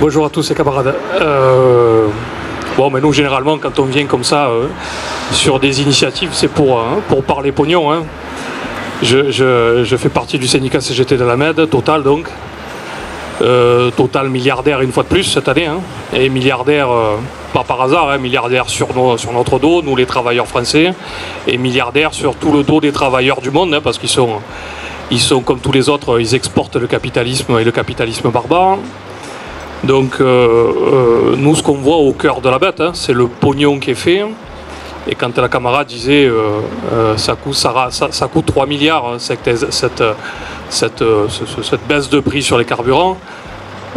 Bonjour à tous les camarades. Bon, mais nous, généralement, quand on vient comme ça sur des initiatives, c'est pour parler pognon. Hein. Je fais partie du syndicat CGT de la Med, Total donc. Total milliardaire une fois de plus cette année. Hein. Et milliardaire, pas par hasard, hein, milliardaire sur notre dos, nous les travailleurs français, et milliardaire sur tout le dos des travailleurs du monde, hein, parce qu'ils sont comme tous les autres, ils exportent le capitalisme et le capitalisme barbare. Donc nous, ce qu'on voit au cœur de la bête, hein, c'est le pognon qui est fait. Et quand la camarade disait ça coûte 3 milliards, hein, cette baisse de prix sur les carburants,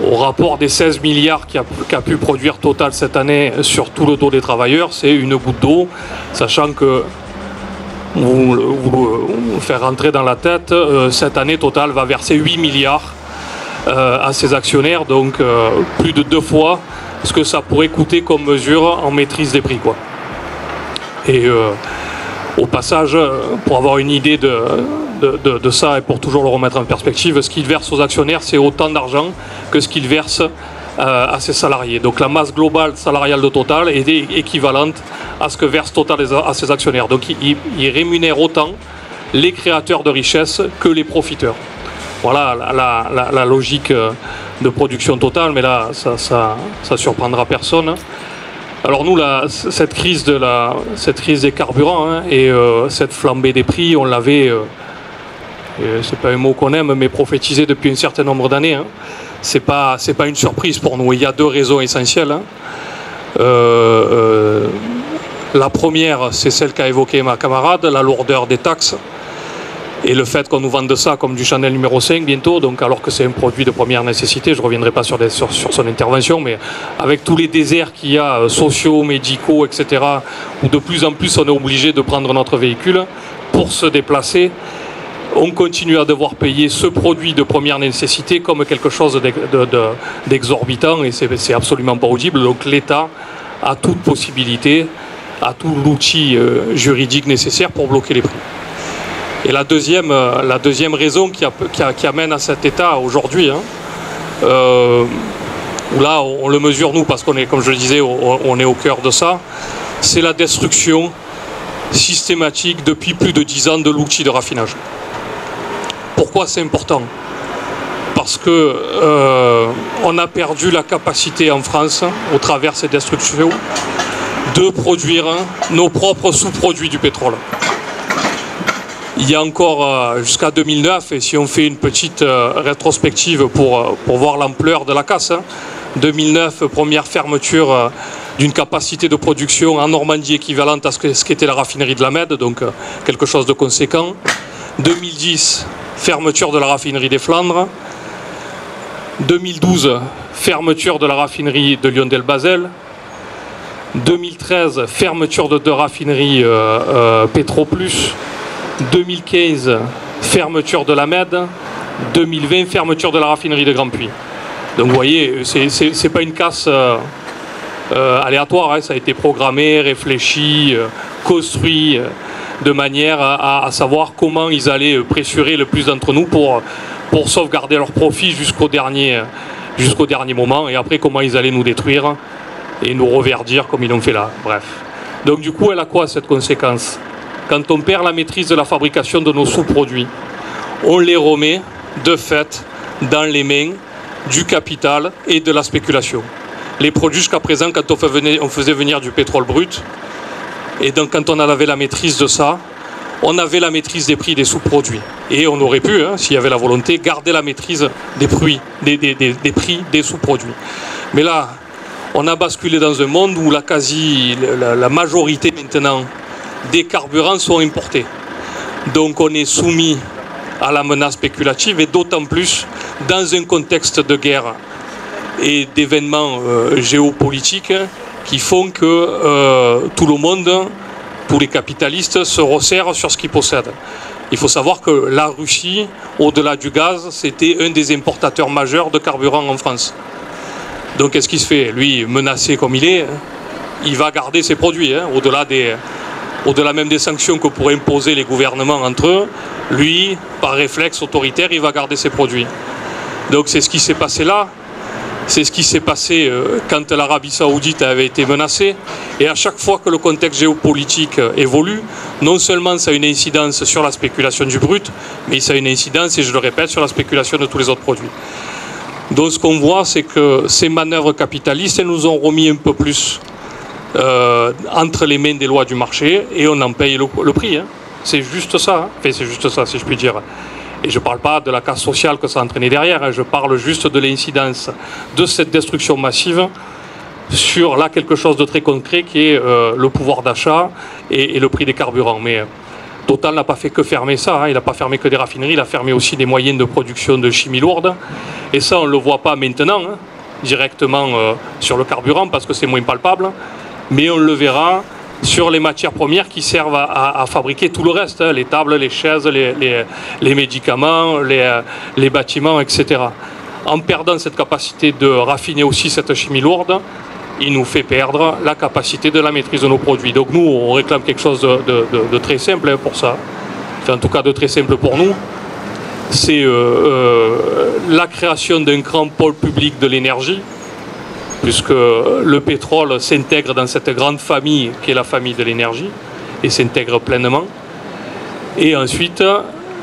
au rapport des 16 milliards qu'a pu produire Total cette année sur tout le dos des travailleurs, c'est une goutte d'eau, sachant que vous faire rentrer dans la tête, cette année Total va verser 8 milliards à ses actionnaires, donc plus de 2 fois ce que ça pourrait coûter comme mesure en maîtrise des prix, quoi. Et au passage, pour avoir une idée de ça et pour toujours le remettre en perspective, ce qu'il verse aux actionnaires, c'est autant d'argent que ce qu'il verse à ses salariés. Donc la masse globale salariale de Total est équivalente à ce que verse Total à ses actionnaires. Donc il rémunère autant les créateurs de richesse que les profiteurs. Voilà la logique de production totale, mais là, ça surprendra personne. Alors nous, cette crise des carburants, hein, et cette flambée des prix, on l'avait, c'est pas un mot qu'on aime, mais prophétisé depuis un certain nombre d'années. Hein. C'est pas une surprise pour nous. Il y a 2 raisons essentielles. Hein. La première, c'est celle qu'a évoquée ma camarade, la lourdeur des taxes. Et le fait qu'on nous vende ça comme du Chanel numéro 5 bientôt, donc alors que c'est un produit de première nécessité, je ne reviendrai pas sur son intervention, mais avec tous les déserts qu'il y a, sociaux, médicaux, etc., où de plus en plus on est obligé de prendre notre véhicule pour se déplacer, on continue à devoir payer ce produit de première nécessité comme quelque chose d'exorbitant, et c'est absolument pas audible. Donc l'État a toute possibilité, a tout l'outil juridique nécessaire pour bloquer les prix. Et la deuxième raison qui amène à cet état aujourd'hui, hein, où là on le mesure nous parce qu'on est, comme je le disais, on est au cœur de ça, c'est la destruction systématique depuis plus de 10 ans de l'outil de raffinage. Pourquoi c'est important? Parce que on a perdu la capacité en France, au travers de ces destructions, de produire nos propres sous-produits du pétrole. Il y a encore jusqu'à 2009, et si on fait une petite rétrospective pour voir l'ampleur de la casse, hein, 2009, première fermeture d'une capacité de production en Normandie équivalente à ce qu'était la raffinerie de la Med, donc quelque chose de conséquent. 2010, fermeture de la raffinerie des Flandres. 2012, fermeture de la raffinerie de Lyon-Delbasel. 2013, fermeture de 2 raffineries Petroplus. 2015, fermeture de la Med. 2020, fermeture de la raffinerie de Grand Puy. Donc vous voyez, c'est pas une casse aléatoire, hein, ça a été programmé, réfléchi, construit de manière à savoir comment ils allaient pressurer le plus d'entre nous pour sauvegarder leurs profits jusqu'au dernier moment, et après comment ils allaient nous détruire et nous reverdir comme ils l'ont fait là. Bref. Donc du coup, elle a quoi cette conséquence? Quand on perd la maîtrise de la fabrication de nos sous-produits, on les remet de fait dans les mains du capital et de la spéculation. Les produits jusqu'à présent, quand on faisait venir du pétrole brut, et donc quand on avait la maîtrise de ça, on avait la maîtrise des prix des sous-produits. Et on aurait pu, hein, s'il y avait la volonté, garder la maîtrise des prix des sous-produits. Mais là, on a basculé dans un monde où la majorité maintenant des carburants sont importés. Donc on est soumis à la menace spéculative, et d'autant plus dans un contexte de guerre et d'événements géopolitiques qui font que tout le monde, tous les capitalistes, se resserrent sur ce qu'ils possèdent. Il faut savoir que la Russie, au-delà du gaz, c'était un des importateurs majeurs de carburant en France. Donc qu'est-ce qui se fait? Lui, menacé comme il est, il va garder ses produits, hein, au-delà même des sanctions que pourraient imposer les gouvernements entre eux. Lui, par réflexe autoritaire, il va garder ses produits. Donc c'est ce qui s'est passé là. C'est ce qui s'est passé quand l'Arabie Saoudite avait été menacée. Et à chaque fois que le contexte géopolitique évolue, non seulement ça a une incidence sur la spéculation du brut, mais ça a une incidence, et je le répète, sur la spéculation de tous les autres produits. Donc ce qu'on voit, c'est que ces manœuvres capitalistes, elles nous ont remis un peu plus entre les mains des lois du marché, et on en paye le prix. Hein. C'est juste ça. Hein. Enfin, c'est juste ça, si je puis dire. Et je ne parle pas de la casse sociale que ça a entraîné derrière, hein. Je parle juste de l'incidence de cette destruction massive sur là quelque chose de très concret qui est le pouvoir d'achat et le prix des carburants. Mais Total n'a pas fait que fermer ça, hein. Il n'a pas fermé que des raffineries, il a fermé aussi des moyens de production de chimie lourde. Et ça, on ne le voit pas maintenant, hein, directement sur le carburant parce que c'est moins palpable, mais on le verra sur les matières premières qui servent à fabriquer tout le reste, hein, les tables, les chaises, les médicaments, les bâtiments, etc. En perdant cette capacité de raffiner aussi cette chimie lourde, il nous fait perdre la capacité de la maîtrise de nos produits. Donc nous, on réclame quelque chose de très simple hein, pour ça, enfin, en tout cas de très simple pour nous. C'est la création d'un grand pôle public de l'énergie, puisque le pétrole s'intègre dans cette grande famille qui est la famille de l'énergie, et s'intègre pleinement. Et ensuite,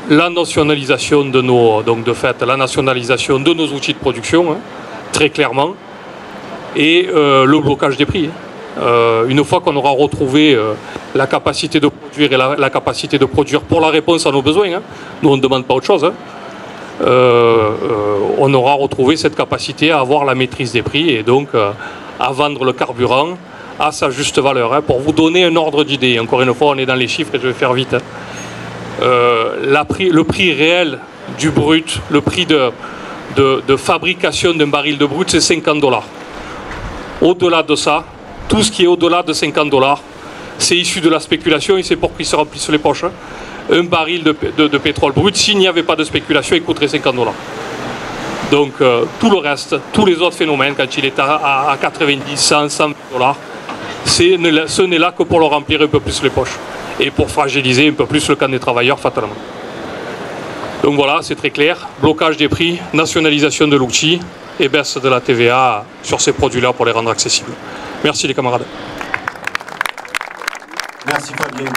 la nationalisation de nos, donc de fait, la nationalisation de nos outils de production, hein, très clairement, et le blocage des prix. Une fois qu'on aura retrouvé la capacité de produire et la capacité de produire pour la réponse à nos besoins, hein, nous on ne demande pas autre chose, hein, on aura retrouvé cette capacité à avoir la maîtrise des prix et donc à vendre le carburant à sa juste valeur. Hein. Pour vous donner un ordre d'idée, encore une fois on est dans les chiffres et je vais faire vite, hein. Le prix réel du brut, le prix de fabrication d'un baril de brut, c'est 50 $. Au-delà de ça, tout ce qui est au-delà de 50 $, c'est issu de la spéculation et c'est pour qu'ils se remplissent les poches. Hein. Un baril de pétrole brut, s'il n'y avait pas de spéculation, il coûterait 50 $. Donc tout le reste, tous les autres phénomènes, quand il est à 90, 100, 120 $, ce n'est là que pour leur remplir un peu plus les poches et pour fragiliser un peu plus le camp des travailleurs fatalement. Donc voilà, c'est très clair. Blocage des prix, nationalisation de l'outil et baisse de la TVA sur ces produits-là pour les rendre accessibles. Merci les camarades. Merci Fabien.